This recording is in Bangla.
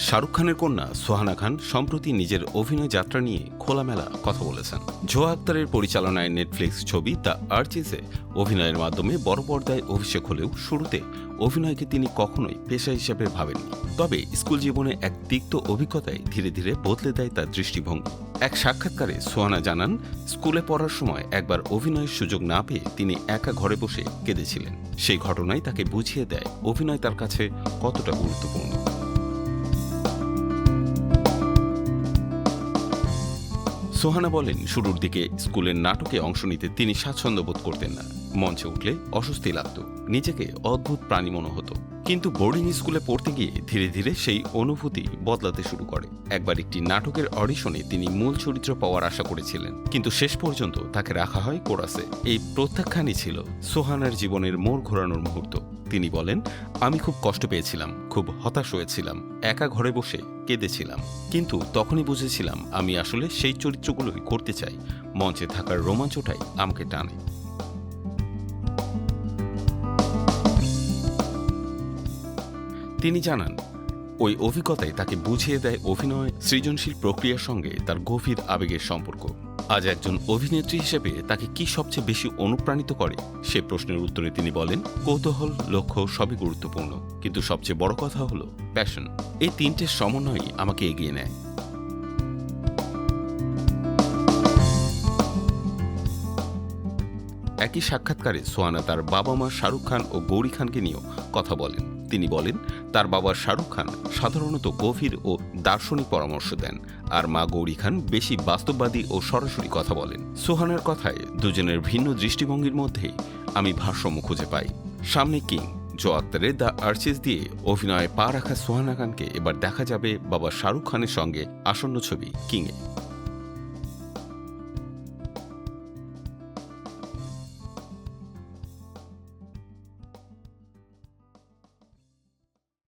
শাহরুখ খানের কন্যা সোহানা খান সম্প্রতি নিজের অভিনয় যাত্রা নিয়ে খোলামেলা কথা বলেছেন। জোয়া আক্তারের পরিচালনায় নেটফ্লিক্স ছবি দ্য আর্চিসে অভিনয়ের মাধ্যমে বড় পর্দায় অভিষেক হলেও শুরুতে অভিনয়কে তিনি কখনোই পেশা হিসেবে ভাবেননি। তবে স্কুল জীবনে এক তিক্ত অভিজ্ঞতায় ধীরে ধীরে বদলে দেয় তার দৃষ্টিভঙ্গি। এক সাক্ষাৎকারে সোহানা জানান, স্কুলে পড়ার সময় একবার অভিনয়ের সুযোগ না পেয়ে তিনি একা ঘরে বসে কেঁদেছিলেন। সেই ঘটনাই তাকে বুঝিয়ে দেয় অভিনয় তার কাছে কতটা গুরুত্বপূর্ণ। সোহানা বলেন, শুরুর দিকে স্কুলের নাটকে অংশ নিতে তিনি স্বাচ্ছন্দ্য বোধ করতেন না। মঞ্চে উঠলে অস্বস্তি লাগত, নিজেকে অদ্ভুত প্রাণী মনে হতো। কিন্তু বোর্ডিং স্কুলে পড়তে গিয়ে ধীরে ধীরে সেই অনুভূতি বদলাতে শুরু করে। একবার একটি নাটকের অডিশনে তিনি মূল চরিত্র পাওয়ার আশা করেছিলেন, কিন্তু শেষ পর্যন্ত তাকে রাখা হয় কোরাসে। এই প্রত্যাখ্যানই ছিল সোহানার জীবনের মোড় ঘোরানোর মুহূর্ত। তিনি বলেন, আমি খুব কষ্ট পেয়েছিলাম, খুব হতাশ হয়েছিলাম, একা ঘরে বসে কেঁদেছিলাম। কিন্তু তখনই বুঝেছিলাম আমি আসলে সেই চরিত্রগুলোই করতে চাই। মঞ্চে থাকার রোমাঞ্চটাই আমাকে টানে। তিনি জানান, ওই অভিজ্ঞতায় তাকে বুঝিয়ে দেয় অভিনয় সৃজনশীল প্রক্রিয়ার সঙ্গে তার গভীর আবেগের সম্পর্ক। আজ একজন অভিনেত্রী হিসেবে তাকে কি সবচেয়ে বেশি অনুপ্রাণিত করে সে প্রশ্নের উত্তরে তিনি বলেন, কৌতূহল, লক্ষ্য সবই গুরুত্বপূর্ণ, কিন্তু সবচেয়ে বড় কথা হলো প্যাশন। এই তিনটে সমন্বয়ই আমাকে এগিয়ে নেয়। একই সাক্ষাৎকারে সোহানা তার বাবা মা শাহরুখ খান ও গৌরী খানকে নিয়েও কথা বলেন। তিনি বলেন, তার বাবা শাহরুখ খান সাধারণত গভীর ও দার্শনিক পরামর্শ দেন, আর মা গৌরী খান বেশি বাস্তববাদী ও সরাসরি কথা বলেন। সোহানার কথায় দুজনের ভিন্ন দৃষ্টিভঙ্গির মধ্যেই আমি ভারসাম্য খুঁজে পাই। সামনে কিং, জোয়া আক্তারের দ্য আর্চিস দিয়ে অভিনয়ে পা রাখা সোহানা খানকে এবার দেখা যাবে বাবা শাহরুখ খানের সঙ্গে আসন্ন ছবি কিংয়ে।